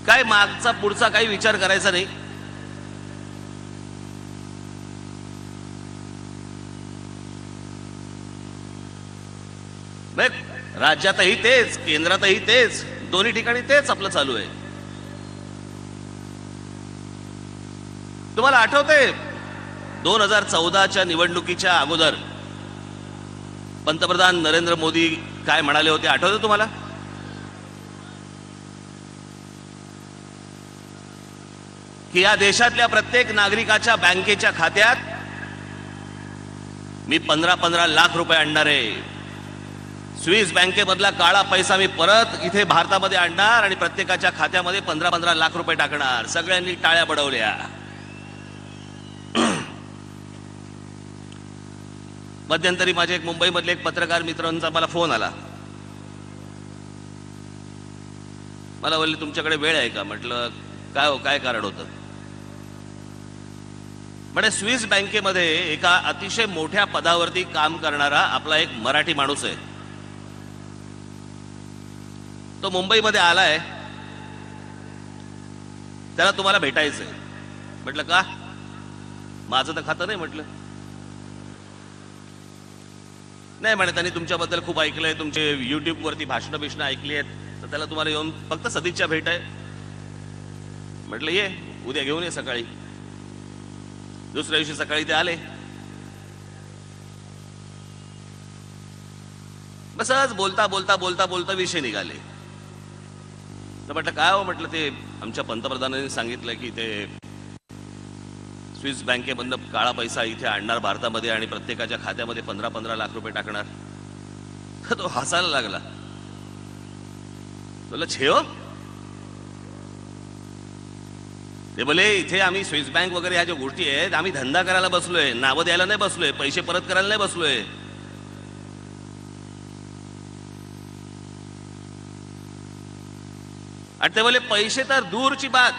काय मागचा पुढचा काही विचार करायचा नाही. राज्यातही तेच, केंद्रातही तेच, दोन्ही ठिकाणी तेच आपलं चालू आहे. तुम्हाला आठवतंय 2014च्या निवडणुकीच्या अगोदर पंतप्रधान नरेंद्र मोदी काय म्हणाले होते, आठवतं तुम्हाला? की या देशातल्या प्रत्येक नागरिकाच्या बँकेच्या खात्यात मी 15-15 लाख रुपये आणणार आहे. स्विस बँकेमधला काळा पैसा मी परत इथे भारतामध्ये आणणार आणि प्रत्येकाच्या खात्यामध्ये 15-15 लाख रुपये टाकणार. सगळ्यांनी टाळ्या बडवल्या. मध्यंतरी माझे एक मुंबईमधले एक पत्रकार मित्रांचा मला फोन आला. मला बोलले तुमच्याकडे वेळ आहे का? म्हटलं काय हो, काय कारण होतं? म्हणजे स्विस बँकेमध्ये एका अतिशय मोठ्या पदावरती काम करणारा आपला एक मराठी माणूस आहे. तो मुंबईमध्ये आलाय, त्याला तुम्हाला भेटायचंय. म्हटलं का? माझं तर खातं नाही. म्हटलं नाही. म्हणे त्यांनी तुमच्याबद्दल खूप ऐकलंय, तुमचे युट्यूब वरती भाषणं बिषणं ऐकली आहेत, तर त्याला तुम्हाला येऊन फक्त सदिच्छा भेट आहे. म्हटलं ये, उद्या घेऊन ये सकाळी. दुसऱ्या दिवशी सकाळी ते आले. बस आज बोलता बोलता बोलता बोलता विषय निघाले. तर म्हटलं काय हो? म्हटलं ते आमच्या पंतप्रधानांनी सांगितलं की ते स्विस बँकेमधनं काळा पैसा इथे आणणार भारतामध्ये आणि प्रत्येकाच्या खात्यामध्ये 15-15 लाख रुपये टाकणार. तर तो हसायला लागला. बोला छे हो, ते बोले इथे आम्ही स्विस बँक वगैरे ह्या ज्या गोष्टी आहेत, आम्ही धंदा करायला बसलोय, नावं द्यायला नाही बसलोय, पैसे परत करायला नाही बसलोय. आणि ते बोले पैसे तर दूरची बात,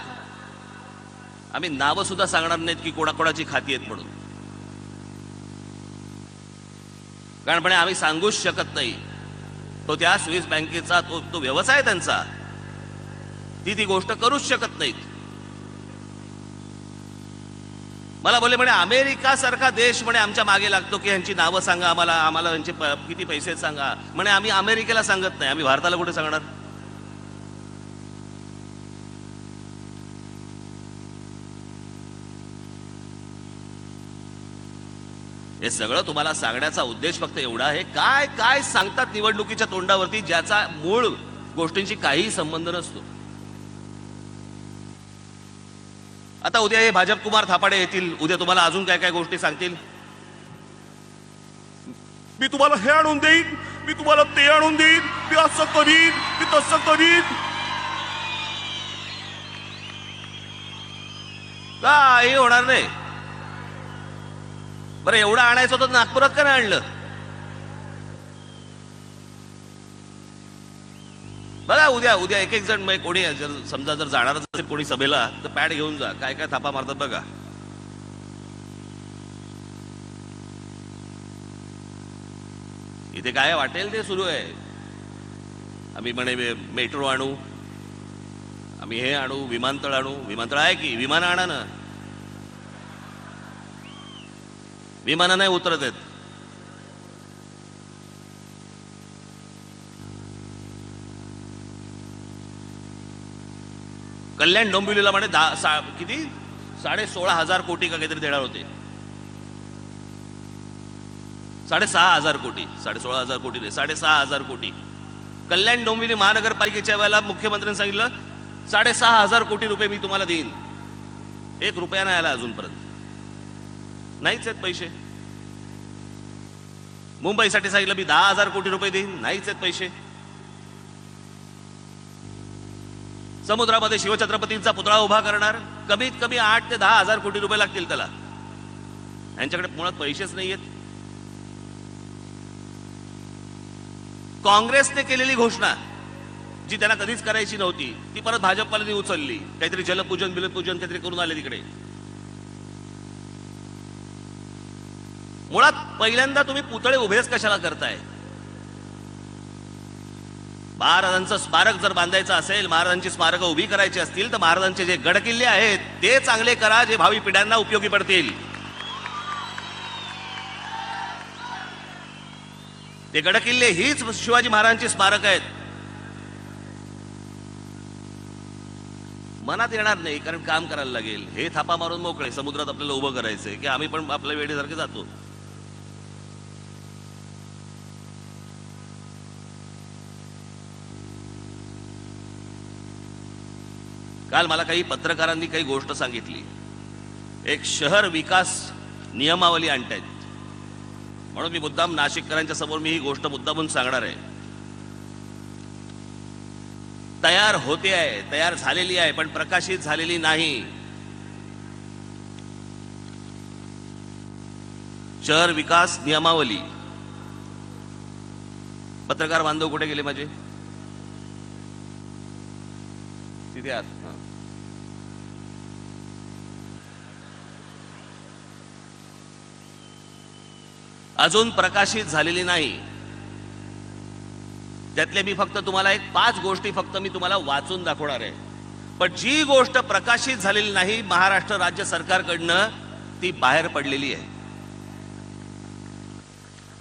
आम्ही नावं सुद्धा सांगणार नाहीत की कोणाकोणाची खाती आहेत म्हणून. कारण पण आम्ही सांगूच शकत नाही. तो त्या स्विस बँकेचा तो व्यवसाय त्यांचा, ती गोष्ट करूच शकत नाहीत. मला बोले म्हणे अमेरिका सारखा देश म्हणे आमच्या मागे लागतो की यांची नावं सांगा आम्हाला, आम्हाला यांचे किती पैसे सांगा. म्हणे आम्ही अमेरिकेला सांगत नाही, आम्ही भारताला कुठे सांगणार? हे सगळं तुम्हाला सांगण्याचा उद्देश फक्त एवढा आहे, काय काय सांगतात निवडणुकीच्या तोंडावरती ज्याचा मूळ गोष्टींशी काहीही संबंध नसतो. आता उद्या हे भाजप कुमार थापाडे येतील, उद्या तुम्हाला अजून काय काय गोष्टी सांगतील. मी तुम्हाला हे आणून देईन, मी तुम्हाला ते आणून देईन, मी असं करीन, मी तसं करीन. काही होणार नाही. बरं एवढं आणायचं होतं नागपुरात का नाही आणलं? बघा उद्या उद्या एक एक जण कोणी समजा जर जाणारच असेल कोणी सभेला, तर पॅड घेऊन जा, काय काय थापा मारतात बघा. इथे काय वाटेल ते सुरू आहे. आम्ही म्हणे मेट्रो आणू, आम्ही हे आणू, विमानतळ आणू. विमानतळ आहे की? विमान आणा ना. विमानं नाही उतरत आहेत. कल्याण डोंबिवलीला म्हणे किती 16,500 कोटी का काहीतरी देणार होते. 6,500 कोटी, 16,500 कोटी नाही, 6,500 कोटी. कल्याण डोंबिवली महानगरपालिकेच्या वेळेला मुख्यमंत्र्यांनी सांगितलं 6,500 कोटी रुपये मी तुम्हाला देईन. 1 रुपया नाही आला अजूनपर्यंत. नाहीच आहेत पैसे. मुंबईसाठी सांगितलं मी 10,000 कोटी रुपये देईन, नाहीच आहेत पैसे. समुद्रामध्ये शिवछत्रपतींचा पुतळा उभा करणार, कमीत कमी 8 ते 10,000 कोटी रुपये लागतील त्याला. यांच्याकडे मुळात पैसेच नाहीयेत. काँग्रेसने केलेली घोषणा जी त्यांना कधीच करायची नव्हती, ती परत भाजपवाल्यांनी उचलली. काहीतरी जलपूजन बिलपूजन काहीतरी करून आले तिकडे. मुळात पहिल्यांदा तुम्ही पुतळे उभेच कशाला करताय? महाराजांचं स्मारक जर बांधायचं असेल, महाराजांची स्मारकं उभी करायची असतील, तर महाराजांचे जे गडकिल्ले आहेत ते चांगले करा, जे भावी पिढ्यांना उपयोगी पडतील. ते गडकिल्ले हीच शिवाजी महाराजांची स्मारक आहेत. मनात येणार नाही, कारण काम करायला लागेल. हे थापा मारून मोकळे समुद्रात आपल्याला उभं करायचंय की आम्ही पण आपल्या वेळेसारखे जातो. काल मला काही पत्रकारांनी काही गोष्ट सांगितली. एक शहर विकास नियमावली आणतायत म्हणून मी मुद्दाम नाशिककरांच्या समोर मी ही गोष्ट मुद्दामून सांगणार आहे. तयार होते आहे, तयार झालेली आहे, पण प्रकाशित झालेली नाही. शहर विकास नियमावली. पत्रकार बांधव कुठे गेले माझे? तिथे आत. अजून प्रकाशित झालेली नाही. त्यातले मी फक्त तुम्हाला एक 5 गोष्टी फक्त मी तुम्हाला वाचून दाखवणार आहे. पण जी गोष्ट प्रकाशित झालेली नाही महाराष्ट्र राज्य सरकारकडनं, ती बाहेर पडलेली आहे.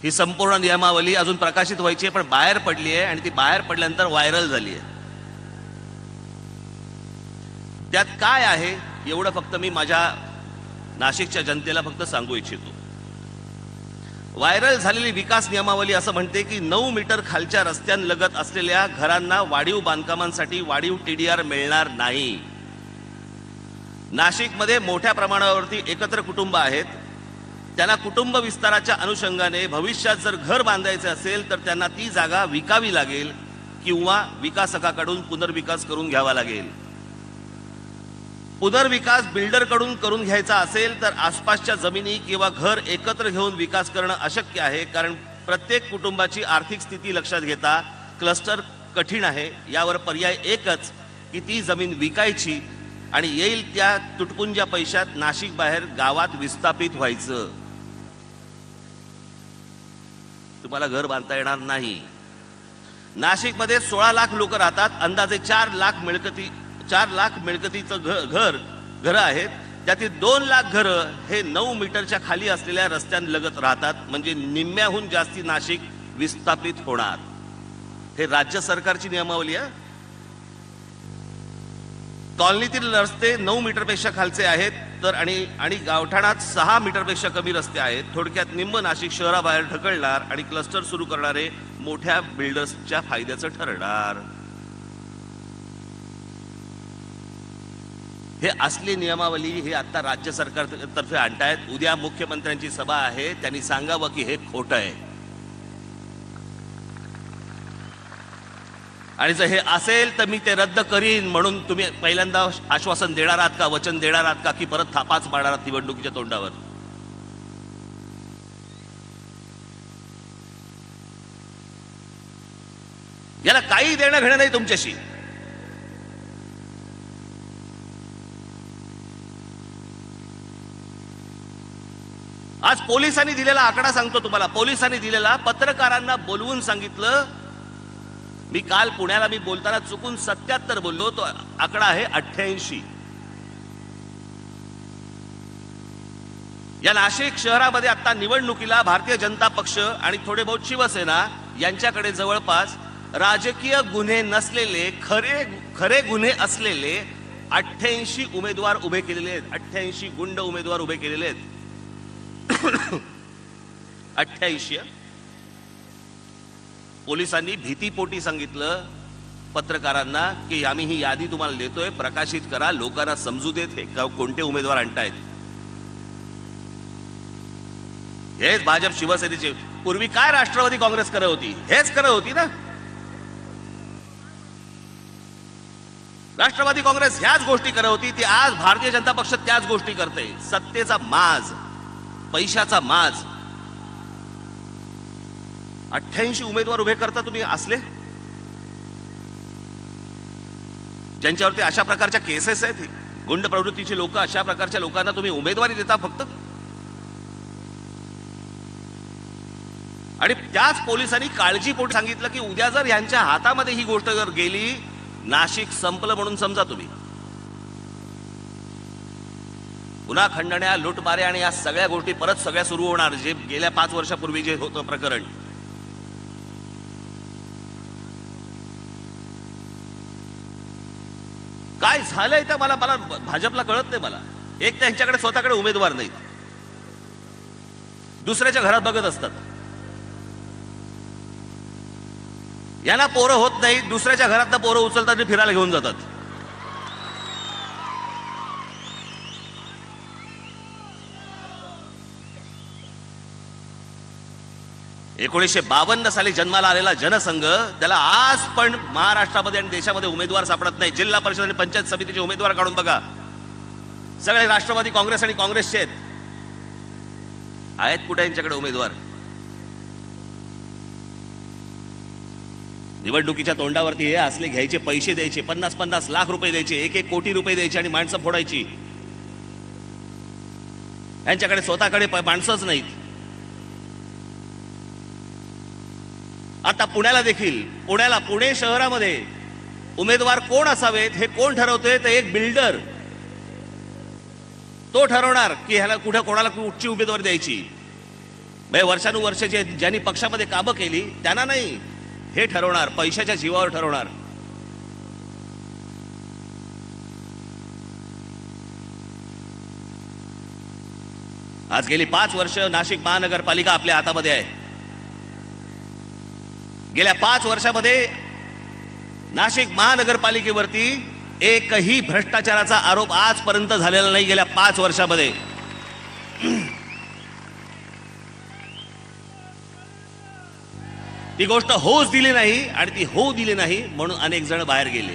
ही संपूर्ण नियमावली अजून प्रकाशित व्हायची आहे, पण बाहेर पडली आहे आणि ती बाहेर पडल्यानंतर व्हायरल झाली आहे. त्यात काय आहे एवढं फक्त मी माझ्या नाशिकच्या जनतेला फक्त सांगू इच्छितो. व्हायरल झालेली विकास नियमावली असं म्हणते की 9 मीटर खालच्या रस्त्यांलगत असलेल्या घरांना वाढीव बांधकामांसाठी वाढीव TDR मिळणार नाही. नाशिकमध्ये मोठ्या प्रमाणावरती एकत्र कुटुंब आहेत. त्यांना कुटुंब विस्ताराच्या अनुषंगाने भविष्यात जर घर बांधायचे असेल तर त्यांना ती जागा विकावी लागेल किंवा विकासकाकडून पुनर्विकास करून घ्यावा लागेल. पुनर्विकास बिल्डरकडून करून घ्यायचा असेल तर आसपासच्या जमिनी किंवा घर एकत्र घेऊन विकास करणं अशक्य आहे, कारण प्रत्येक कुटुंबाची आर्थिक स्थिती लक्षात घेता क्लस्टर कठीण आहे. यावर पर्याय एकच की ती जमीन विकायची आणि येईल त्या तुटपुंज्या पैशात नाशिक बाहेर गावात विस्थापित व्हायचं. तुम्हाला घर बांधता येणार नाही. नाशिकमध्ये 16 लाख लोक राहतात. अंदाजे 4 लाख मिळकतीचं घर आहेत. त्यातील 2 लाख घरं हे 9 मीटरच्या खाली असलेल्या रस्त्यांलगत राहतात. म्हणजे निम्म्याहून जास्ती नाशिक विस्थापित होणार. हे राज्य सरकारची नियमावली आहे. कॉलनीतील रस्ते 9 मीटरपेक्षा खालचे आहेत तर आणि गावठाणात 6 मीटरपेक्षा कमी रस्ते आहेत. थोडक्यात निम्म नाशिक शहराबाहेर ढकलणार आणि क्लस्टर सुरू करणारे मोठ्या बिल्डर्सच्या फायद्याचं ठरणार. हे असली नियमावली हे आता राज्य सरकारतर्फे आणतायत. उद्या मुख्यमंत्र्यांची सभा आहे, त्यांनी सांगावं की हे खोटं आहे. आणि जर हे असेल तर मी ते रद्द करीन म्हणून तुम्ही पहिल्यांदा आश्वासन देणार आहात का, वचन देणार आहात का, की परत थापाच मारणार आहात निवडणुकीच्या तोंडावर? याला काही देणं घेणं नाही तुमच्याशी. आज पोलिसांनी दिलेला आकडा सांगतो तुम्हाला. पोलिसांनी दिलेला, पत्रकारांना बोलवून सांगितलं. मी काल पुण्याला मी बोलताना चुकून 77 बोललो, तो आकडा आहे 88. या नाशिक शहरामध्ये आता निवडणुकीला भारतीय जनता पक्ष आणि थोडे बहुत शिवसेना यांच्याकडे जवळपास राजकीय गुन्हे नसलेले खरे गुन्हे असलेले 88 उमेदवार उभे केलेले आहेत. 88 गुंड उमेदवार उभे केलेले आहेत. 88. पोलिसांनी भीतीपोटी सांगितलं पत्रकारांना की आम्ही ही यादी तुम्हाला देतोय, प्रकाशित करा, लोकांना समजू देत हे कोणते उमेदवार आणतायत. हेच भाजप शिवसेनेचे पूर्वी काय राष्ट्रवादी काँग्रेस करत होती, हेच करत होती ना. राष्ट्रवादी काँग्रेस ह्याच गोष्टी करत होती. ती आज भारतीय जनता पक्ष त्याच गोष्टी करते. सत्तेचा माज, पैशाचा माज. 88 उमेदवार उभे करता तुम्ही असले, ज्यांच्यावरती अशा प्रकारच्या केसेस आहेत, गुंड प्रवृत्तीची लोक, अशा प्रकारच्या लोकांना तुम्ही उमेदवारी देता फक्त. आणि त्याच पोलिसांनी काळजीपोटी सांगितलं की उद्या जर यांच्या हातामध्ये ही गोष्ट जर गेली, नाशिक संपलं म्हणून समजा तुम्ही. पुन्हा खंडण्या, लुटमारे आणि या सगळ्या गोष्टी परत सगळ्या सुरू होणार, जे गेल्या 5 वर्षापूर्वी जे होतं प्रकरण. काय झालंय तर मला भाजपला कळत नाही. मला एक त्यांच्याकडे स्वतःकडे उमेदवार नाहीत, दुसऱ्याच्या घरात बघत असतात. यांना पोरं होत नाही, दुसऱ्याच्या घरात पोरं उचलतात आणि फिरायला घेऊन जातात. 1952 साली जन्माला आलेला जनसंघ, त्याला आज पण महाराष्ट्रामध्ये आणि देशामध्ये उमेदवार सापडत नाही. जिल्हा परिषद आणि पंचायत समितीचे उमेदवार काढून बघा, सगळे राष्ट्रवादी काँग्रेस आणि काँग्रेसचे आहेत. कुठे यांच्याकडे उमेदवार? निवडणुकीच्या तोंडावरती हे असले घ्यायचे, पैसे द्यायचे, 50-50 लाख रुपये द्यायचे, 1-1 कोटी रुपये द्यायचे आणि माणसं फोडायची. यांच्याकडे स्वतःकडे माणसंच नाहीत. आता पुण्याला देखील, पुणे शहरामध्ये उमेदवार कोण असावेत हे कोण ठरवतोय? तर एक बिल्डर, तो ठरवणार की ह्याला कुठे कोणाला कुठची उमेदवारी द्यायची. वर्षानुवर्ष ज्यांनी पक्षामध्ये कामं केली त्यांना नाही, हे ठरवणार, पैशाच्या जीवावर ठरवणार. आज गेली 5 वर्ष नाशिक महानगरपालिका आपल्या हातामध्ये आहे. गेल्या 5 वर्षामध्ये नाशिक महानगरपालिकेवरती एकही भ्रष्टाचाराचा आरोप आजपर्यंत झालेला नाही. गेल्या 5 वर्षामध्ये ती गोष्ट होऊच दिली नाही, आणि ती होऊ दिली नाही म्हणून अनेक जण बाहेर गेले,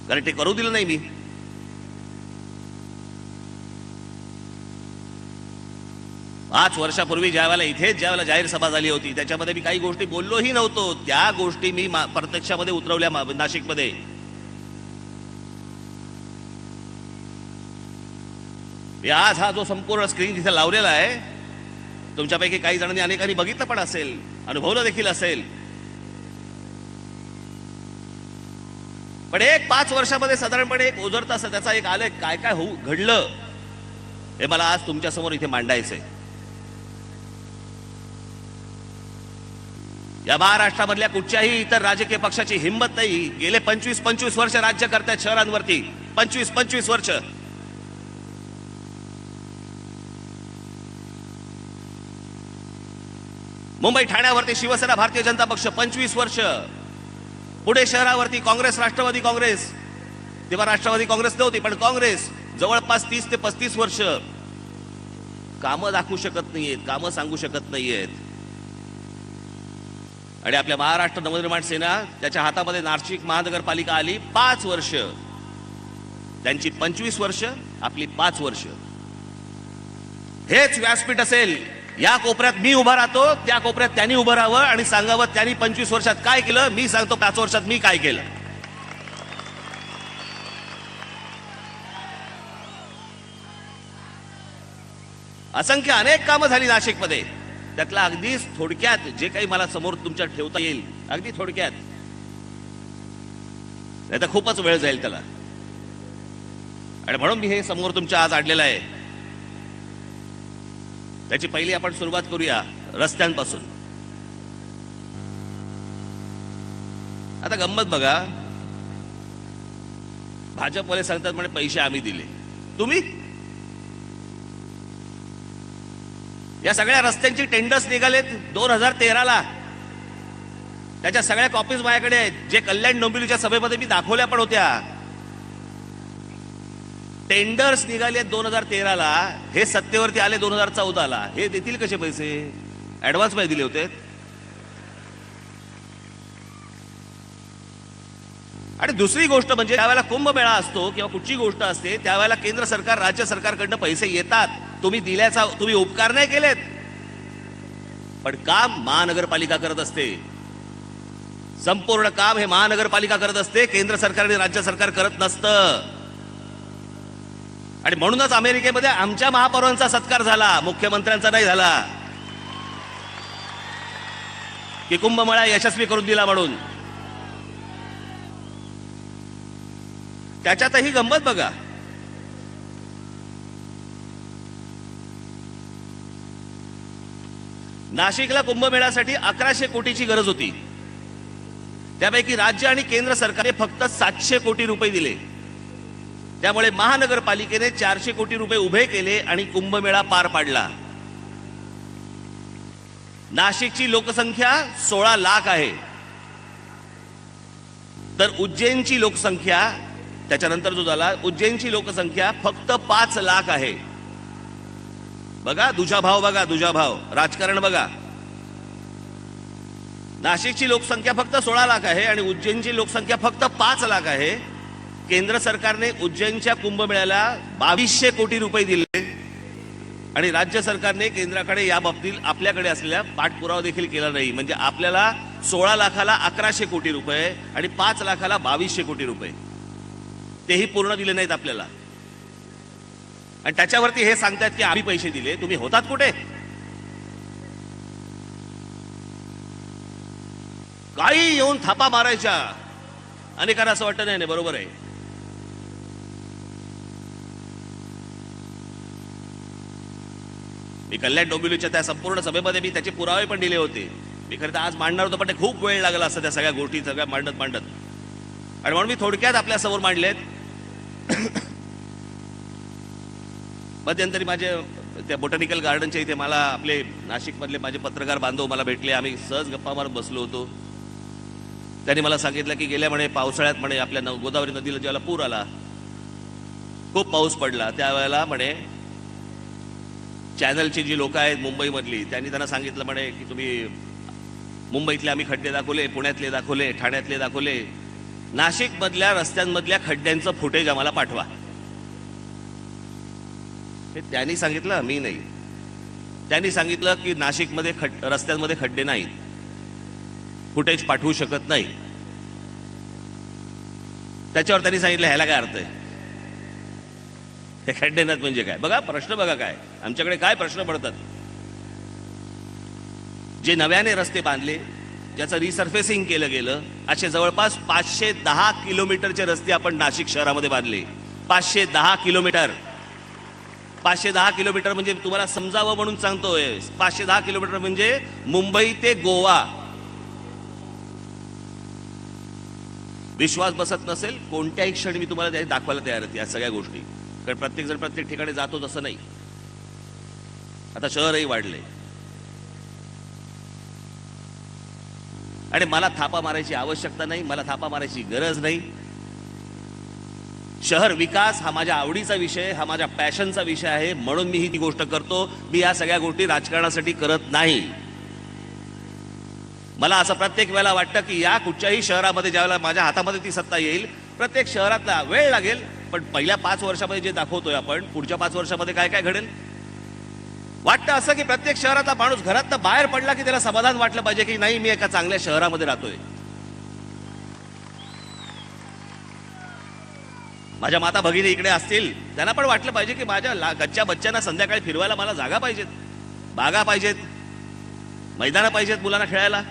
कारण ते करू दिलं नाही. मी 5 वर्षापूर्वी ज्यावेळेला जाहीर सभा झाली होती, त्याच्यामध्ये मी काही गोष्टी बोललोही नव्हतो. त्या गोष्टी मी प्रत्यक्षामध्ये उतरवल्या नाशिकमध्ये. आज हा जो संपूर्ण स्क्रीन तिथे लावलेला आहे, तुमच्यापैकी काही जणांनी अनेकांनी बघितलं पण असेल, अनुभवलं देखील असेल. पण 5 वर्षामध्ये साधारणपणे एक उजळता असं त्याचा एक आलेख, काय काय घडलं हे मला आज तुमच्या समोर इथे मांडायचंय. या महाराष्ट्रामधल्या कुठच्याही इतर राजकीय पक्षाची हिंमत नाही. गेले 25 वर्ष राज्य करतायत शहरांवरती, 25 वर्ष. मुंबई ठाण्यावरती शिवसेना भारतीय जनता पक्ष 25 वर्ष. पुणे शहरावरती काँग्रेस, राष्ट्रवादी काँग्रेस, तेव्हा राष्ट्रवादी काँग्रेस नव्हती पण काँग्रेस, जवळपास 30 ते 35 वर्ष. कामं दाखवू शकत नाहीयेत, कामं सांगू शकत नाहीयेत. आणि आपल्या महाराष्ट्र नवनिर्माण सेना, त्याच्या हातामध्ये नाशिक महानगरपालिका आली 5 वर्ष. त्यांची 25 वर्ष, आपली 5 वर्ष. हेच व्यासपीठ असेल, या कोपऱ्यात मी उभा राहतो, त्या कोपऱ्यात त्यांनी उभं राहावं आणि सांगावं त्यांनी 25 वर्षात काय केलं, मी सांगतो 5 वर्षात मी काय केलं. असंख्य अनेक कामं झाली नाशिकमध्ये. त्यातला अगदी थोडक्यात जे काही मला समोर तुमच्या ठेवता येईल, अगदी थोडक्यात, नाही तर खूपच वेळ जाईल त्याला. आणि म्हणून मी हे समोर तुमच्या आज आणलेलं आहे. त्याची पहिली आपण सुरुवात करूया रस्त्यांपासून. आता गंमत बघा, भाजपवाले सांगतात म्हणे पैसे आम्ही दिले. तुम्ही या सगळ्या रस्त्यांची टेंडर्स निघालेत 2013ला. त्याच्या सगळ्या कॉपीज माझ्याकडे आहेत, जे कल्याण डोंबिवलीच्या सभेमध्ये मी दाखवल्या पण होत्या. टेंडर्स निघाले 2013ला, हे सत्तेवरती आले 2014ला. हे देतील कसे पैसे? ऍडव्हान्स मध्ये दिले होते. आणि दुसरी गोष्ट म्हणजे, त्यावेळेला कुंभमेळा असतो किंवा कुठची गोष्ट असते, त्यावेळेला केंद्र सरकार, राज्य सरकारकडनं पैसे येतात. तुम्ही दिल्याचा तुम्ही उपकार नाही केलेत, पण काम महानगरपालिका करत असते. संपूर्ण काम हे महानगरपालिका करत असते, केंद्र सरकार आणि राज्य सरकार करत नसतं. आणि म्हणूनच अमेरिकेमध्ये आमच्या महापौरांचा सत्कार झाला, मुख्यमंत्र्यांचा नाही झाला, की कुंभमेळा यशस्वी करून दिला म्हणून. त्याच्यातही गंमत बघा. नाशिकला कुंभमेळ्यासाठी 1100 कोटीची गरज होती. त्यापैकी राज्य आणि केंद्र सरकारने फक्त 700 कोटी रुपये दिले. त्यामुळे महानगरपालिकेने 400 कोटी रुपये उभे केले आणि कुंभमेळा पार पाडला. नाशिकची लोकसंख्या 16 लाख आहे, तर उज्जैनची लोकसंख्या, त्याच्यानंतर जो झाला, उज्जैनची लोकसंख्या फक्त 5 लाख आहे. बघा दुजाभाव, बघा दुजाभाव, राजकारण बघा. नाशिकची लोकसंख्या फक्त 16 लाख आहे आणि उज्जैनची लोकसंख्या फक्त 5 लाख आहे. केंद्र सरकारने उज्जैनच्या कुंभमेळ्याला 2200 कोटी रुपये दिले आणि राज्य सरकारने केंद्राकडे या बाबतीत आपल्याकडे असलेल्या पाठपुरावा देखील केला नाही. म्हणजे आपल्याला 16 लाखाला 1100 कोटी रुपये आणि 5 लाखाला 2200 कोटी रुपये तेही पूर्ण दिले नाहीत आपल्याला. आणि त्याच्यावरती हे सांगतात की आम्ही पैसे दिले. तुम्ही होतात कुठे? काही येऊन थापा मारायच्या. अनेकांना असं वाटतं नाही बरोबर आहे. मी कल्याण डोंबिवलीच्या त्या संपूर्ण सभेमध्ये मी त्याचे पुरावे पण दिले होते. मी खरं तर आज मांडणार होतो, पण ते खूप वेळ लागला असता त्या सगळ्या गोष्टी सगळ्या मांडत आणि म्हणून मी थोडक्यात आपल्या समोर मांडलेत. मध्यंतरी माझे त्या बोटॅनिकल गार्डनच्या इथे मला आपले नाशिकमधले माझे पत्रकार बांधव मला भेटले. आम्ही सहज गप्पा मारत बसलो होतो. त्यांनी मला सांगितलं की गेल्या म्हणे पावसाळ्यात म्हणे आपल्या गोदावरी नदीला ज्याला पूर आला, खूप पाऊस पडला, त्यावेळेला म्हणे चॅनलची जी लोक आहेत मुंबईमधली, त्यांनी त्यांना सांगितलं म्हणे की तुम्ही मुंबईतले आम्ही खड्डे दाखवले, पुण्यातले दाखवले, ठाण्यातले दाखवले, नाशिकमधल्या रस्त्यांमधल्या खड्ड्यांचं फुटेज आम्हाला पाठवा. हे त्यांनी सांगितलं, मी नाही. त्यांनी सांगितलं की नाशिकमध्ये रस्त्यांमध्ये खड्डे नाहीत, फुटेज पाठवू शकत नाही. त्याच्यावर त्यांनी सांगितलं ह्याला काय अर्थ आहे, हे खड्डे नाहीत म्हणजे काय. बघा प्रश्न बघा काय आमच्याकडे काय प्रश्न पडतात. जे नव्याने रस्ते बांधले, ज्याचं रिसर्फेसिंग केलं गेलं, असे जवळपास 510 किलोमीटरचे रस्ते आपण नाशिक शहरामध्ये बांधले. 510 किलोमीटर. 510 किलोमीटर म्हणजे तुम्हाला समजावं म्हणून सांगतोय, 510 किलोमीटर म्हणजे मुंबई ते गोवा. विश्वास बसत नसेल कोणत्याही क्षणी मी तुम्हाला दाखवायला तयार आहे या सगळ्या गोष्टी. कारण प्रत्येक जण प्रत्येक ठिकाणी जातो तसं नाही. आता शहरही वाढले आणि मला थापा मारायची आवश्यकता नाही, मला थापा मारायची गरज नाही. शहर विकास हा माझ्या आवडीचा विषय, हा माझ्या पॅशनचा विषय आहे, म्हणून मी ही गोष्ट करतो. मी या सगळ्या गोष्टी राजकारणासाठी करत नाही. मला असं प्रत्येक वेळेला वाटतं की या कुठच्याही शहरामध्ये ज्यावेळेला माझ्या हातामध्ये ती सत्ता येईल, प्रत्येक शहरातला वेळ लागेल, पण पहिल्या 5 वर्षामध्ये जे दाखवतोय आपण, पुढच्या 5 वर्षामध्ये काय काय घडेल. वाटतं असं की प्रत्येक शहरातला माणूस घरातनं बाहेर पडला की त्याला समाधान वाटलं पाहिजे की नाही मी एका चांगल्या शहरामध्ये राहतोय. माझ्या माता भगिनी इकडे असतील, त्यांना पण वाटलं पाहिजे की माझ्या कच्च्या बच्च्यांना संध्याकाळी फिरवायला मला जागा पाहिजेत, बागा पाहिजेत, मैदानं पाहिजेत मुलांना खेळायला.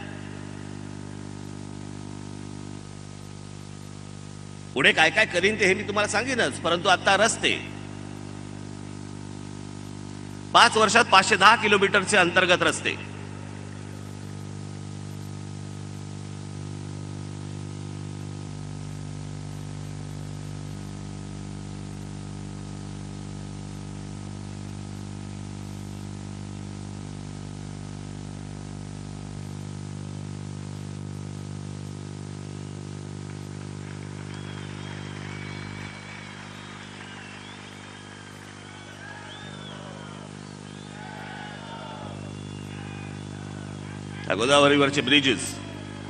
पुढे काय काय करीन ते हे मी तुम्हाला सांगेनच, परंतु आता रस्ते 5 वर्षात 510 किलोमीटरचे अंतर्गत रस्ते. गोदावरीवरचे ब्रिजेस,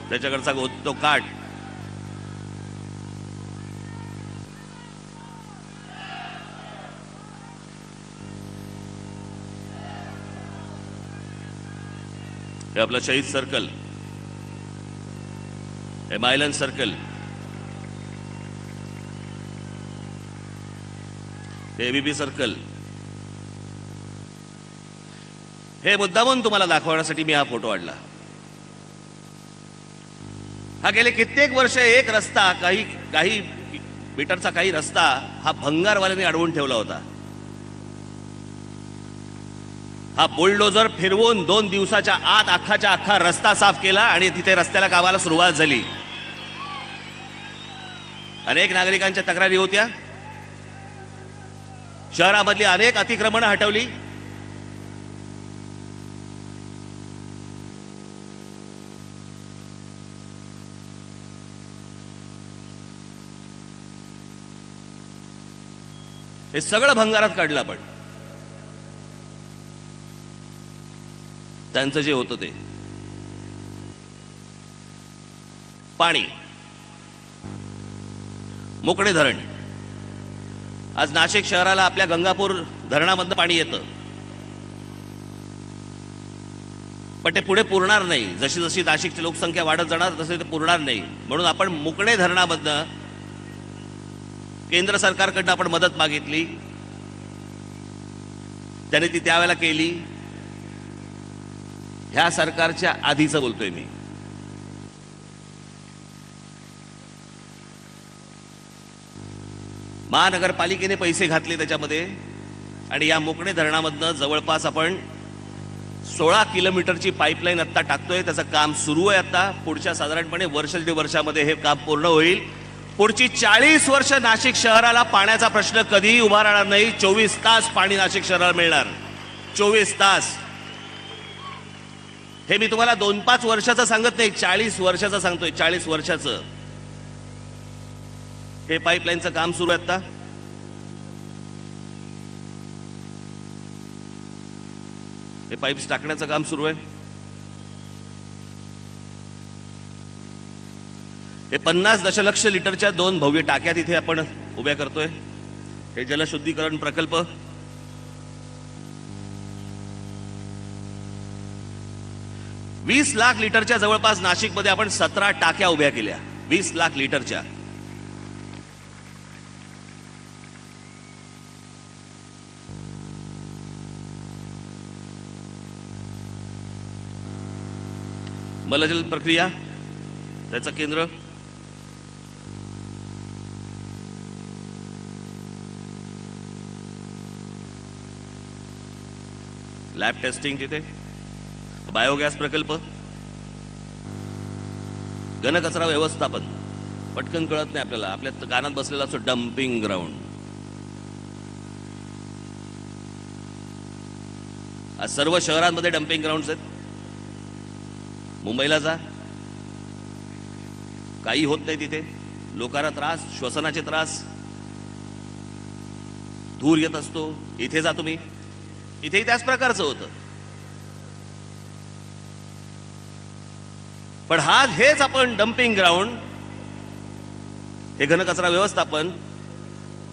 त्याच्याकडचा तो काठ, हे आपलं शहीद सर्कल, हे मायलन सर्कल, हे एबीपी सर्कल. हे मुद्दामून तुम्हाला दाखवण्यासाठी मी हा फोटो आणला. हा गेले कित्येक वर्ष एक रस्ता काही मीटरचा काही रस्ता हा भंगारवाल्यांनी अडवून ठेवला होता. हा बुलडोझर फिरवून 2 दिवसाच्या आत अख्खा रस्ता साफ केला आणि तिथे रस्त्याला कामाला सुरुवात झाली. अनेक नागरिकांच्या तक्रारी होत्या. शहरामधली अनेक अतिक्रमणं हटवली. हे सगळं भंगारात काढलं आपण. त्यांचं जे होतं ते पाणी. मोकळे धरण. आज नाशिक शहराला आपल्या गंगापूर धरणामधनं पाणी येतं, पण ते पुढे पुरणार नाही. जशी जशी नाशिकची लोकसंख्या वाढत जाणार तसे ते पुरणार नाही. म्हणून आपण मोकळे धरणामधनं केंद्र सरकारकडनं आपण मदत मागितली. त्याने ती त्यावेळेला केली. ह्या सरकारच्या आधीचं बोलतोय मी. महानगरपालिकेने पैसे घातले त्याच्यामध्ये आणि या मोकळे धरणामधनं जवळपास आपण 16 किलोमीटरची पाईपलाईन आता टाकतोय. त्याचं काम सुरू आहे. आता पुढच्या साधारणपणे 1-1.5 वर्षामध्ये हे काम पूर्ण होईल. पुढची 40 वर्ष नाशिक शहराला पाण्याचा प्रश्न कधीही उभा राहणार नाही. 24 तास पाणी नाशिक शहराला मिळणार. 24 तास. हे मी तुम्हाला 2-5 वर्षाचं सांगत नाही, 40 वर्षाचं सांगतोय. 40 वर्षाचं हे पाईपलाईनचं काम सुरू आहे. आता हे पाईप्स टाकण्याचं काम सुरू आहे. हे 50 दशलक्ष लिटरच्या 2 भव्य टाक्या तिथे आपण उभ्या करतोय. हे जलशुद्धीकरण प्रकल्प. $20 लाख लिटरच्या जवळपास नाशिकमध्ये आपण 17 टाक्या उभ्या केल्या. 20 लाख लिटरच्या. मलजल प्रक्रिया त्याचं केंद्र. लॅब टेस्टिंग तिथे. बायोगॅस प्रकल्प. घनकचरा व्यवस्थापन. पटकन कळत नाही आपल्याला. आपल्या कानात बसलेला असतो डम्पिंग ग्राउंड. आज सर्व शहरांमध्ये डम्पिंग ग्राउंड आहेत. मुंबईला जा, काही होत नाही तिथे. लोकांना त्रास, श्वसनाचे त्रास, धूर येत असतो. इथे जा तुम्ही, इथेही त्याच प्रकारचं होतं. पण हेच आपण डम्पिंग ग्राउंड, हे घनकचरा व्यवस्थापन.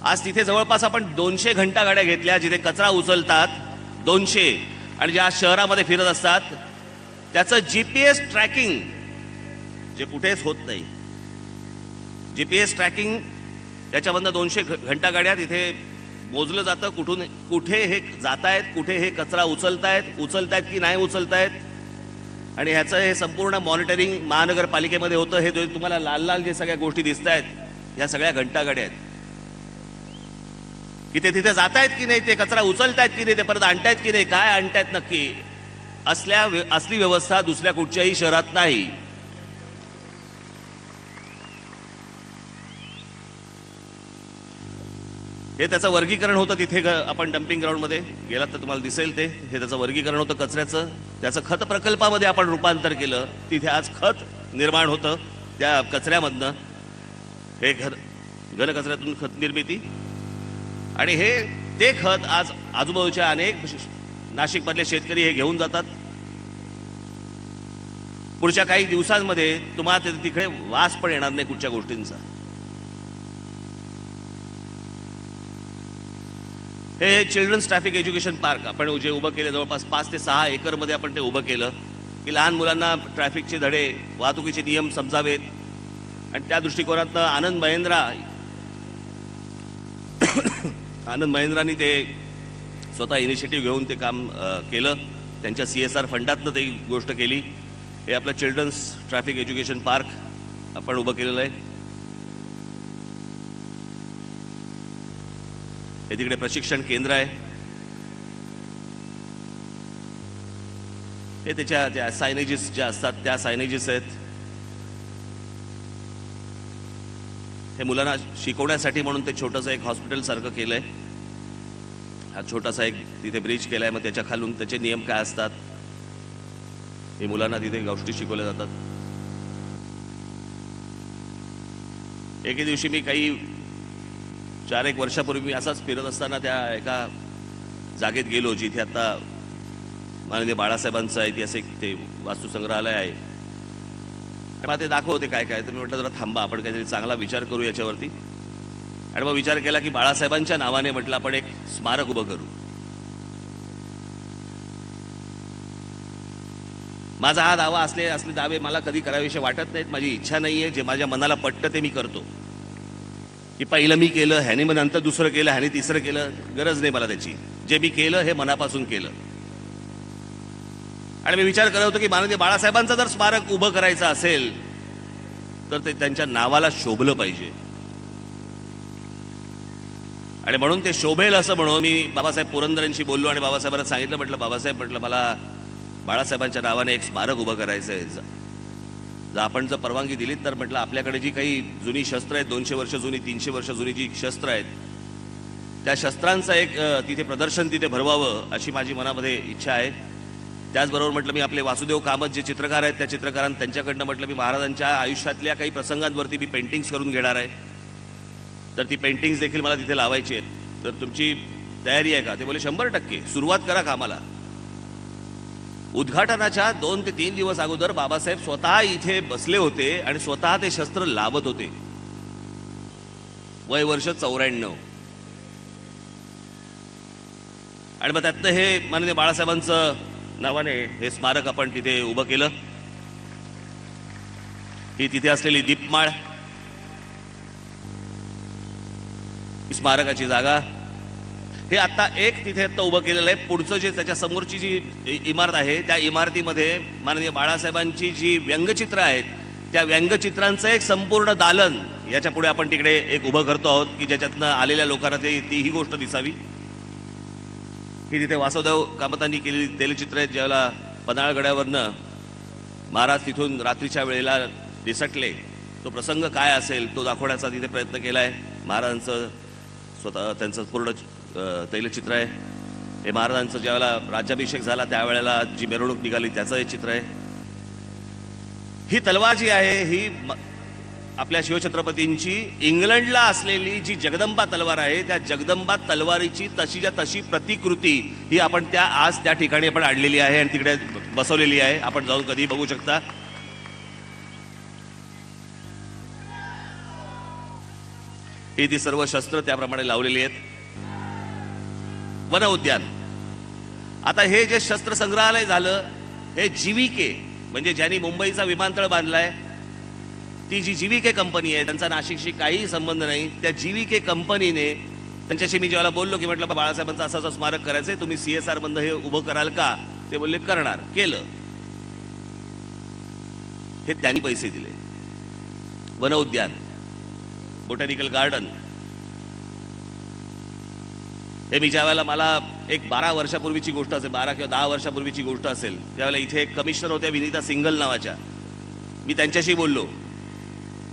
आज तिथे जवळपास आपण 200 घंटा गाड्या घेतल्या जिथे कचरा उचलतात. 200. आणि ज्या शहरामध्ये फिरत असतात त्याचं जीपीएस ट्रॅकिंग जे कुठेच होत नाही. जीपीएस ट्रॅकिंग त्याच्यामधनं 200 घंटा गाड्या तिथे मोजलं जातं. कुठे हे जातायत, कुठे हे कचरा उचलतायत की नाही उचलतायत. आणि ह्याचं हे संपूर्ण मॉनिटरिंग महानगरपालिकेमध्ये होतं. हे तुम्हाला लाल लाल जे सगळ्या गोष्टी दिसत आहेत ह्या सगळ्या घंटा गाड्या आहेत. की ते तिथे जातायत की नाही, ते कचरा उचलतायत की नाही, ते परत आणतायत की नाही, काय आणतायत नक्की. असली व्यवस्था दुसऱ्या कुठच्याही शहरात नाही. हे त्याचं वर्गीकरण होतं. तिथे आपण डम्पिंग ग्राउंडमध्ये गेलात तर तुम्हाला दिसेल ते. हे त्याचं वर्गीकरण होतं कचऱ्याचं. त्याचं खत प्रकल्पामध्ये आपण रूपांतर केलं. तिथे आज खत निर्माण होतं त्या कचऱ्यामधनं. हे घनकचऱ्यातून खत निर्मिती. आणि हे ते खत आज आजूबाजूच्या अनेक नाशिकमधले शेतकरी हे घेऊन जातात. पुढच्या काही दिवसांमध्ये तुम्हाला तिकडे वास पण येणार नाही कुठच्या गोष्टींचा. हे चिल्ड्रन्स ट्रॅफिक एज्युकेशन पार्क आपण जे उभं केलं, जवळपास 5 ते 6 एकरमध्ये आपण ते उभं केलं की लहान मुलांना ट्रॅफिकचे धडे, वाहतुकीचे नियम समजावेत. आणि त्या दृष्टिकोनातनं आनंद महिंद्रा आनंद महिंद्रांनी ते स्वतः इनिशिएटिव्ह घेऊन ते काम केलं. त्यांच्या CSR फंडातनं ते गोष्ट केली. हे आपलं चिल्ड्रन्स ट्रॅफिक एज्युकेशन पार्क आपण उभं केलेलं आहे. हे तिकडे प्रशिक्षण केंद्र आहे. हे त्याच्या त्या सायनेजेस ज्या असतात त्या सायनेजेस आहेत. हे मुलांना शिकवण्यासाठी म्हणून ते छोटंसं एक हॉस्पिटल सारखं केलंय. हा छोटासा एक तिथे ब्रिज केलाय. मग त्याच्या खालून त्याचे नियम काय असतात हे मुलांना तिथे गोष्टी शिकवल्या जातात. एके दिवशी मी काही 4-1 वर्षापूर्वी मी असाच फिरत असताना त्या एका जागेत गेलो जिथे आता माननीय बाळासाहेबांचं ऐतिहासिक ते वास्तुसंग्रहालय आहे. मला ते दाखवते काय काय. तर मी म्हटलं जरा थांबा, आपण काहीतरी चांगला विचार करू याच्यावरती. आणि मग विचार केला की बाळासाहेबांच्या नावाने म्हटलं आपण एक स्मारक उभं करू. माझा हा दावा असले दावे मला कधी करावेसे वाटत नाहीत. माझी इच्छा नाहीये. जे माझ्या मनाला पटतं ते मी करतो. की पहिलं मी केलं, ह्याने मग नंतर दुसरं केलं, ह्याने तिसरं केलं, गरज नाही मला त्याची. जे मी केलं हे मनापासून केलं. आणि मी विचार करत होतो की माननीय बाळासाहेबांचं जर स्मारक उभं करायचं असेल तर ते त्यांच्या नावाला शोभलं पाहिजे. आणि म्हणून ते शोभेल असं म्हणून मी बाबासाहेब पुरंदरेंशी बोललो आणि बाबासाहेबांना सांगितलं. म्हटलं बाबासाहेब, म्हटलं मला बाळासाहेबांच्या नावाने एक स्मारक उभं करायचं आहे. जर आपण जर परवानगी दिलीत तर म्हटलं आपल्याकडे जी काही जुनी शस्त्र आहेत, 200 वर्ष जुनी, 300 वर्ष जुनी जी शस्त्र आहेत, त्या शस्त्रांचं एक तिथे प्रदर्शन तिथे भरवावं अशी माझी मनामध्ये इच्छा आहे. त्याचबरोबर म्हटलं मी आपले वासुदेव कामत जे चित्रकार आहेत त्या चित्रकारांना त्यांच्याकडनं म्हटलं मी महाराजांच्या आयुष्यातल्या काही प्रसंगांवरती मी पेंटिंग्स करून घेणार आहे. तर ती पेंटिंग्स देखील मला तिथे लावायची आहेत. तर तुमची तयारी आहे का? ते बोले 100%. सुरुवात करा कामाला. उद्घाटनाच्या 2 ते 3 दिवस अगोदर बाबासाहेब स्वतः इथे बसले होते आणि स्वतः ते शस्त्र लावत होते. वय वर्ष 94. आणि मग त्यातनं हे माननीय बाळासाहेबांचं नावाने हे स्मारक आपण तिथे उभं केलं. ही तिथे असलेली दीपमाळ, स्मारकाची जागा, हे आता एक तिथे आता उभं केलेलं आहे. पुढचं जे त्याच्या समोरची जी इमारत आहे त्या इमारतीमध्ये माननीय बाळासाहेबांची जी व्यंगचित्र आहेत त्या व्यंगचित्रांचं एक संपूर्ण दालन याच्या पुढे आपण तिकडे एक उभं करतो आहोत की ज्याच्यातनं आलेल्या लोकांना ती ही गोष्ट दिसावी. ही तिथे वासुदेव कामतांनी केलेली तेलचित्र आहेत. ज्यावेळेला पन्हाळगडावरनं महाराज तिथून रात्रीच्या वेळेला निसटले तो प्रसंग काय असेल तो दाखवण्याचा तिथे प्रयत्न केला आहे. महाराजांचं स्वतः त्यांचं पूर्ण तैलचित्र आहे. हे महाराजांचं ज्यावेळेला राज्याभिषेक झाला त्यावेळेला जी मिरवणूक निघाली त्याचं हे चित्र आहे. ही तलवार जी आहे ही आपल्या शिवछत्रपतींची इंग्लंडला असलेली जी जगदंबा तलवार आहे त्या जगदंबा तलवारीची तशीच्या तशी प्रतिकृती ही आपण आज त्या ठिकाणी आपण आणलेली आहे आणि तिकडे बसवलेली आहे. आपण जाऊन कधी बघू शकता. ही ती सर्व शस्त्र त्याप्रमाणे लावलेली आहेत. वन उद्यान. आता हे जे शस्त्र संग्रहालय झालं हे जीवीके म्हणजे ज्यांनी मुंबईचा विमानतळ बांधलाय ती जी जीवीके कंपनी आहे त्यांचा नाशिकशी काही संबंध नाही. त्या जीवीके कंपनीने त्यांच्याशी मी ज्यावेळेला बोललो की म्हटलं बाळासाहेबांचं असं असं स्मारक करायचंय, तुम्ही CSR मधनं हे उभं कराल का? ते बोलले करणार. केलं. हे त्यांनी पैसे दिले. वन उद्यान, बोटॅनिकल गार्डन, हे मी ज्यावेळेला मला एक 12 वर्षापूर्वीची गोष्ट असेल, 12 किंवा 10 वर्षापूर्वीची गोष्ट असेल, त्यावेळेला इथे एक कमिशनर होत्या विनीता सिंगल नावाच्या. मी त्यांच्याशी बोललो.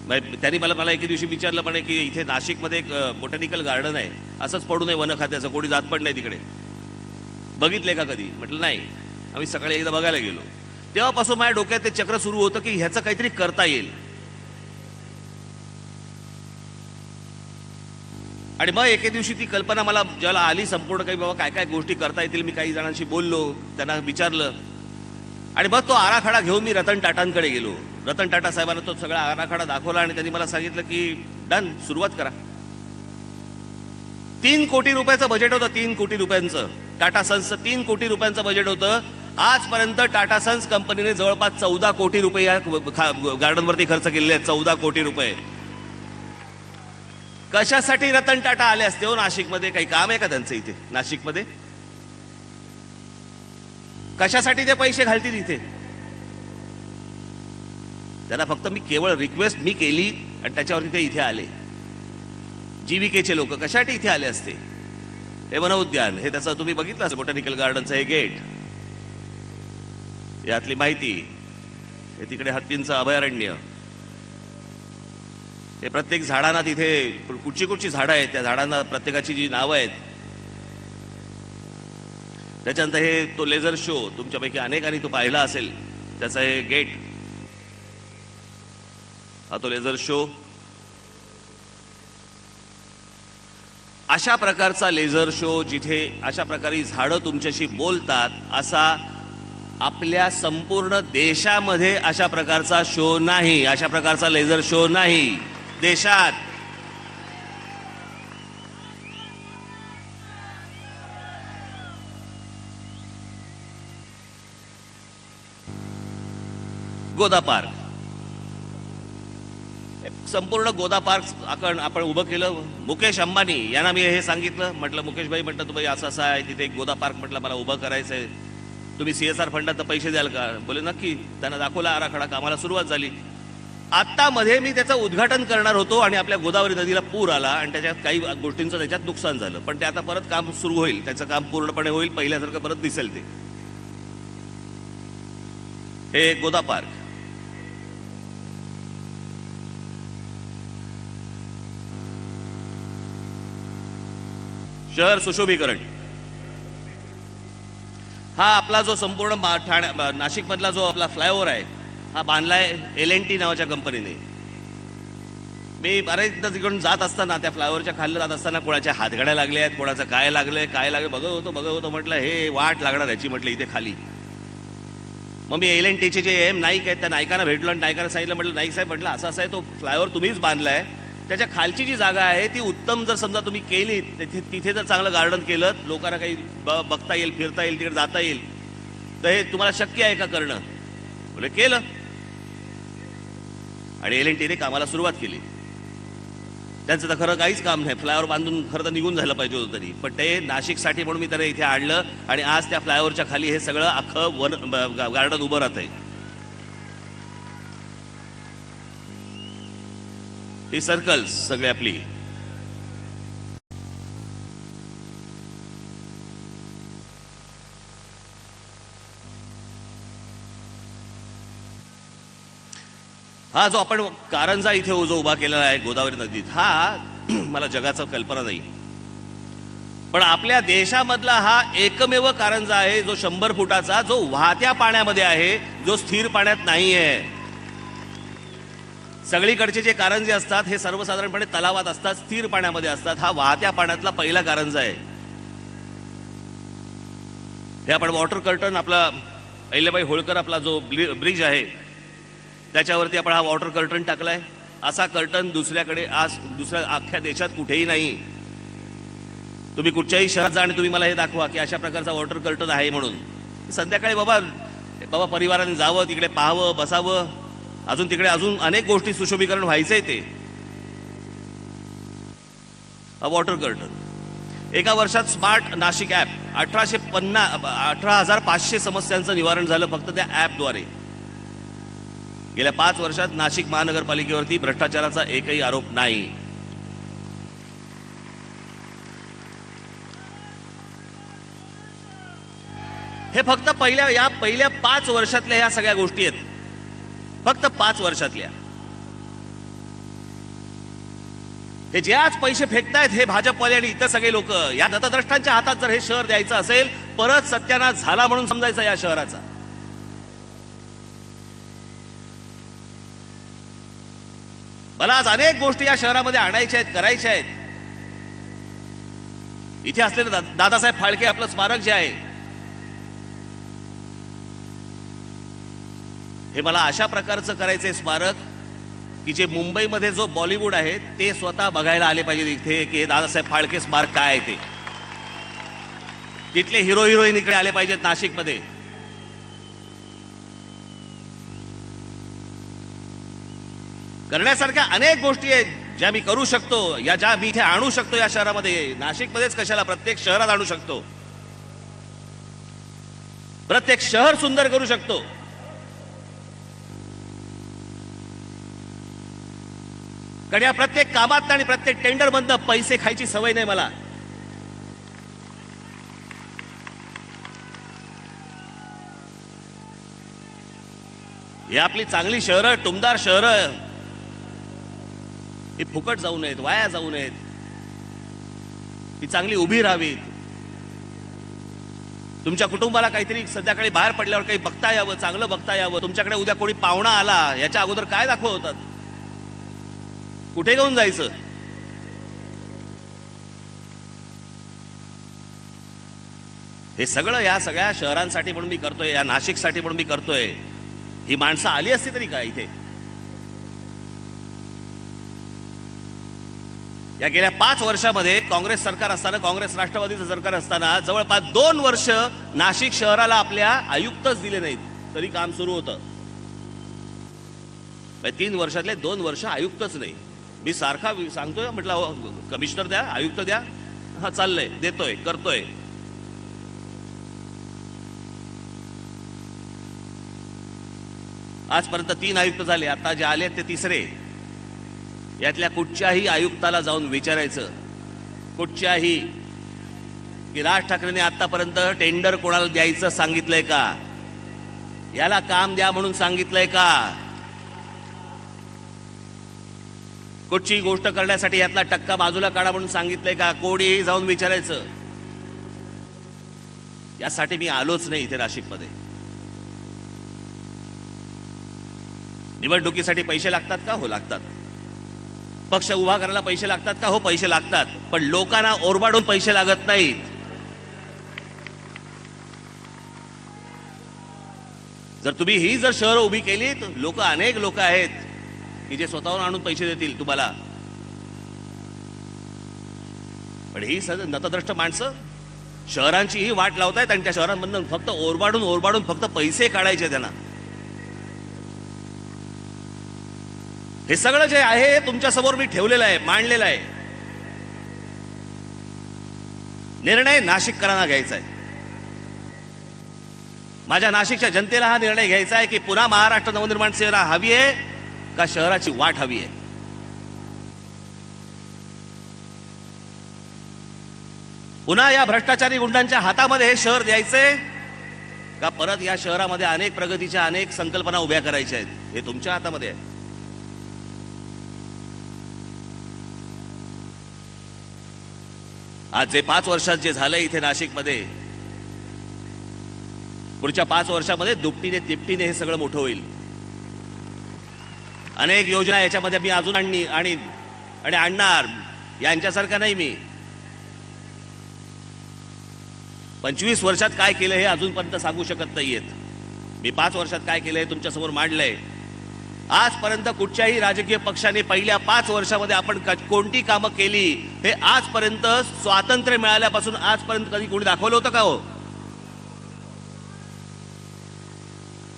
त्यांनी मला एके दिवशी विचारलं पण की इथे नाशिकमध्ये एक बोटॅनिकल गार्डन आहे, असंच पडू नये वन खात्याचं, कोणी जात पण नाही तिकडे, बघितले का कधी? म्हटलं नाही. आम्ही सकाळी एकदा बघायला गेलो. तेव्हापासून माझ्या डोक्यात ते चक्र सुरू होतं की ह्याचं काहीतरी करता येईल. आणि मग एके दिवशी ती कल्पना मला ज्याला आली संपूर्ण काही बाबा काय काय गोष्टी करता येतील. मी काही जणांशी बोललो, त्यांना विचारलं आणि मग तो आराखडा घेऊन मी रतन टाटांकडे गेलो. रतन टाटा साहेबांना तो सगळा आराखडा दाखवला आणि त्यांनी मला सांगितलं की डन, सुरुवात करा. 3 कोटी रुपयाचं बजेट होतं. 3 कोटी रुपयांचं टाटा सन्सचं 3 कोटी रुपयांचं बजेट होतं. आजपर्यंत टाटा सन्स कंपनीने जवळपास 14 कोटी रुपये या गार्डनवरती खर्च केलेले आहेत. 14 कोटी रुपये. कशासाठी रतन टाटा आले असते हो नाशिकमध्ये? काही काम आहे का त्यांचं इथे नाशिकमध्ये? कशासाठी ते पैसे घालतील इथे? त्यांना फक्त मी केवळ रिक्वेस्ट मी केली आणि त्याच्यावरती ते इथे आले. जीविकेचे लोक कशासाठी इथे आले असते? हे वन उद्यान, हे त्याचं तुम्ही बघितलं असेल, बोटॅनिकल गार्डनचं हे गेट, यातली माहिती, हे तिकडे हत्तींचं अभयारण्य, हे प्रत्येक झाडांना तिथे कुठची कुठची झाडं आहेत, त्या झाडांना प्रत्येकाची जी नावं आहेत. त्याच्यानंतर हे तो लेझर शो, तुमच्यापैकी अनेकांनी तो पाहिला असेल, त्याचा हे गेट, हा तो लेझर शो. अशा प्रकारचा लेझर शो जिथे अशा प्रकारे झाडं तुमच्याशी बोलतात, असा आपल्या संपूर्ण देशामध्ये अशा प्रकारचा शो नाही, अशा प्रकारचा लेझर शो नाही देशात. गोदा पार्क, संपूर्ण गोदा पार्क आपण उभं केलं. मुकेश अंबानी यांना मी हे सांगितलं, म्हटलं मुकेश भाई, म्हटलं तुम्ही असं असं आहे तिथे एक गोदा पार्क, म्हटलं मला उभं करायचं आहे, तुम्ही CSR फंडात पैसे द्याल का? बोले नक्की. त्यांना दाखवला आराखडा, कामाला सुरुवात झाली. आता मध्ये मी त्याचं उद्घाटन करणार होतो आणि आपल्या गोदावरी नदीला पूर आला आणि त्याच्यात काही गोष्टींचं त्याच्यात नुकसान झालं, पण ते आता परत काम सुरू होईल, त्याचं काम पूर्णपणे होईल, पहिल्यासारखं परत दिसेल ते. हे गोदा पार्क. शहर सुशोभीकरण, हा आपला जो संपूर्ण नाशिक मधला जो आपला फ्लायओव्हर आहे, हा बांधलाय L&T नावाच्या कंपनीने. मी बरेचदा तिकडून जात असताना, त्या फ्लायओव्हरच्या खाली जात असताना, कोणाच्या हातगाड्या लागल्या आहेत, कोणाचं काय लागलंय बघत होतो. म्हटलं हे वाट लागणार याची, म्हटलं इथे खाली. मग मी L&Tचे जे नाईक आहेत, त्या नायकांना भेटलो आणि नायकांना सांगितलं, म्हटलं नाईक साहेब, म्हटलं असं आहे, तो फ्लायओव्हर तुम्हीच बांधलाय, त्याच्या खालची जी जागा आहे ती उत्तम जर समजा तुम्ही केली, तिथे जर चांगलं गार्डन केलं, लोकांना काही बघता येईल, फिरता येईल, तिकडे जाता येईल, तर हे तुम्हाला शक्य आहे का करणं? बोले केलं. आणि L&Tने कामाला सुरुवात केली. त्यांचं तर खरं काहीच काम नाही, फ्लायओव्हर बांधून खरं तर निघून झालं पाहिजे होतं तरी, पण ते नाशिकसाठी म्हणून मी त्यांना इथे आणलं आणि आज त्या फ्लायओव्हरच्या खाली हे सगळं अख्खं गार्डन उभं राहत आहे. ही सर्कल्स सगळी आपली. हा जो आपण कारंजा इथे जो उभा केलेला आहे गोदावरी नदीत, हा मला जगाचं कल्पना नाही, पण आपल्या देशामधला हा एकमेव कारंजा आहे जो 100 फुटाचा, जो वाहत्या पाण्यामध्ये आहे, जो स्थिर पाण्यात नाही आहे. सगळीकडचे जे कारंजे असतात हे सर्वसाधारणपणे तलावात असतात, स्थिर पाण्यामध्ये असतात. हा वाहत्या पाण्यातला पहिला कारंजा आहे. हे आपण वॉटर कर्टन, आपला अहिल्याबाई होळकर आपला जो ब्रिज आहे त्याच्यावरती आपण हा वॉटर कर्टन टाकलाय. असा कर्टन दुसऱ्याकडे आज दुसऱ्या अख्ख्या देशात कुठेही नाही. तुम्ही कुठच्याही शहरात जा आणि तुम्ही मला हे दाखवा की अशा प्रकारचा वॉटर कर्टन आहे म्हणून. संध्याकाळी बाबा परिवाराने जावं, तिकडे पाहावं, बसावं, अजून तिकडे अजून अनेक गोष्टी सुशोभीकरण व्हायचंय. ते वॉटर कर्टन. एका वर्षात स्मार्ट नाशिक ऍप 18,500 समस्यांचं निवारण झालं फक्त त्या ऍपद्वारे. गेल्या 5 वर्षात नाशिक महानगरपालिकेवरती भ्रष्टाचाराचा एकही आरोप नाही. हे फक्त पहिल्या 5 वर्षातल्या ह्या सगळ्या गोष्टी आहेत, फक्त 5 वर्षातल्या. हे जे आज पैसे फेकतायत हे भाजपवाले आणि इतर सगळे लोक, या दत्तद्रष्टांच्या हातात जर हे शहर द्यायचं असेल, परत सत्यानाश झाला म्हणून समजायचा या शहराचा. मला आज अनेक गोष्टी या शहरामध्ये आणायच्या आहेत, करायच्या आहेत. इथे असलेलं दादासाहेब फाळके आपलं स्मारक जे आहे, हे मला अशा प्रकारचं करायचंय स्मारक की जे मुंबईमध्ये जो बॉलिवूड आहे ते स्वतः बघायला आले पाहिजे इथे, की हे दादासाहेब फाळके स्मारक काय आहे ते. तिथले हिरो हिरोईन इकडे आले पाहिजेत नाशिकमध्ये. करण्यासारख्या अनेक गोष्टी आहेत ज्या मी करू शकतो, ज्या मी इथे आणू शकतो या शहरामध्ये, नाशिकमध्येच कशाला, प्रत्येक शहरात आणू शकतो, प्रत्येक शहर सुंदर करू शकतो. कारण या प्रत्येक कामात आणि प्रत्येक टेंडर मधनं पैसे खायची सवय नाही मला. ही आपली चांगली शहरं, टुमदार शहरं ही फुकट जाऊ नयेत, वाया जाऊ नयेत, ही चांगली उभी राहावीत. तुमच्या कुटुंबाला काहीतरी संध्याकाळी बाहेर पडल्यावर काही बघता यावं, चांगलं बघता यावं. तुमच्याकडे उद्या कोणी पाहुणा आला, याच्या अगोदर काय दाखवतात, कुठे घेऊन जायचं. हे सगळं या सगळ्या शहरांसाठी म्हणून मी करतोय, या नाशिकसाठी म्हणून मी करतोय. ही माणसं आली असती तरी काय इथे. या गेल्या 5 वर्षामध्ये काँग्रेस सरकार असताना, काँग्रेस राष्ट्रवादीचं सरकार असताना जवळपास 2 वर्ष नाशिक शहराला आपल्या आयुक्तच दिले नाहीत, तरी काम सुरू होतं. 3 वर्षातले 2 वर्ष आयुक्तच नाही. मी सारखा सांगतोय, म्हटलं कमिशनर द्या, आयुक्त द्या. हा चाललंय, देतोय, करतोय. आजपर्यंत 3 आयुक्त झाले, आता जे आले ते तिसरे. यातल्या कुठच्याही आयुक्ताला जाऊन विचारायचं, कुठच्याही, की राज ठाकरेंनी आतापर्यंत टेंडर कोणाला द्यायचं सांगितलंय का, याला काम द्या म्हणून सांगितलंय का, कुठची गोष्ट करण्यासाठी यातला टक्का बाजूला काढा म्हणून सांगितलंय का. कोणीही जाऊन विचारायचं. यासाठी मी आलोच नाही इथे नाशिकमध्ये. निवडणुकीसाठी पैसे लागतात का? हो लागतात. पक्ष उभा करायला पैसे लागतात का? हो पैसे लागतात. पण लोकांना ओरबाडून पैसे लागत नाहीत. जर तुम्ही ही जर शहरं उभी केलीत, अनेक लोक आहेत की जे स्वतःहून आणून पैसे देतील तुम्हाला. पण ही नतद्रष्ट माणसं शहरांची ही वाट लावतायत आणि त्या शहरांमधून फक्त ओरबाडून फक्त पैसे काढायचे त्यांना. हे सगळं जे आहे तुमच्या समोर मी ठेवलेलं आहे, मांडलेलं आहे. निर्णय नाशिककरांना घ्यायचा आहे. माझ्या नाशिकच्या जनतेला हा निर्णय घ्यायचा आहे की पुन्हा महाराष्ट्र नवनिर्माण सेना हवी आहे का शहराची वाट हवी आहे. पुन्हा या भ्रष्टाचारी गुंडांच्या हातामध्ये हे शहर द्यायचंय का परत या शहरामध्ये अनेक प्रगतीच्या अनेक संकल्पना उभ्या करायच्या आहेत. हे तुमच्या हातामध्ये आहे. आज जे 5 वर्षात जे झालंय इथे नाशिकमध्ये, पुढच्या 5 वर्षामध्ये दुपटीने तिपटीने हे सगळं मोठं होईल. अनेक योजना याच्यामध्ये मी अजून आणि आणणार. यांच्यासारखा नाही मी. 25 वर्षात काय केलं हे अजूनपर्यंत सांगू शकत नाहीयेत. मी 5 वर्षात काय केलंय तुमच्या समोर मांडलंय. आजपर्यंत कुठच्याही राजकीय पक्षाने पहिल्या 5 वर्षामध्ये आपण कोणती कामं केली हे आजपर्यंत, स्वातंत्र्य मिळाल्यापासून आजपर्यंत कधी कोणी दाखवलं होतं का? हो,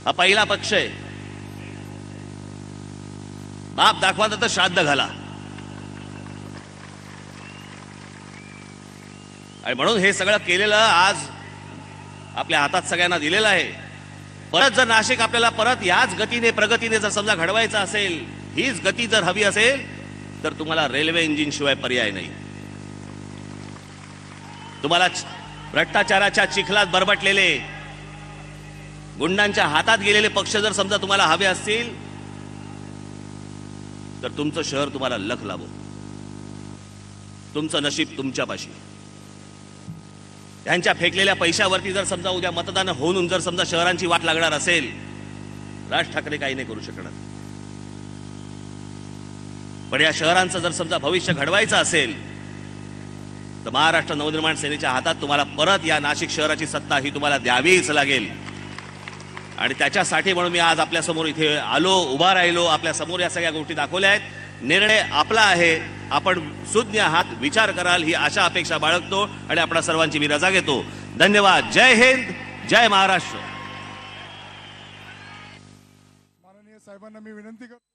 हा पहिला पक्ष आहे. बाप दाखवा तर श्राद्ध घाला. आणि म्हणून हे सगळं केलेलं आज आपल्या हातात सगळ्यांना दिलेलं आहे. परत जर नाशिक आपल्याला परत याच गतीने, प्रगतीने जर समजा घडवायचं असेल, हीच गती जर हवी असेल, तर तुम्हाला रेल्वे इंजिन शिवाय पर्याय नाही. तुम्हाला भ्रष्टाचाराच्या चिखलात बरबटलेले, गुंडांच्या हातात गेलेले पक्ष जर समजा तुम्हाला हवे असतील, तर तुमचं शहर तुम्हाला लख लाभो. तुमचं नशीब तुमच्यापाशी. त्यांच्या फेकलेल्या पैशावरती जर समजा उद्या मतदान होऊन जर समजा शहरांची वाट लागणार असेल, राज ठाकरे काही नाही करू शकणार. पण या शहरांचं जर समजा भविष्य घडवायचं असेल, तर महाराष्ट्र नवनिर्माण सेनेच्या हातात तुम्हाला परत या नाशिक शहराची सत्ता ही तुम्हाला द्यावीच लागेल. आणि त्याच्यासाठी म्हणून मी आज आपल्या समोर इथे आलो, उभा राहिलो, आपल्या समोर या सगळ्या गोष्टी दाखवल्या आहेत. निर्णय आपला आहे. आपण सुज्ञ आहात, विचार कराल ही आशा अपेक्षा बाळगतो आणि आपणा सर्वांची मी रजा घेतो. धन्यवाद. जय हिंद, जय महाराष्ट्र. माननीय साहेबांना मी विनंती करतो.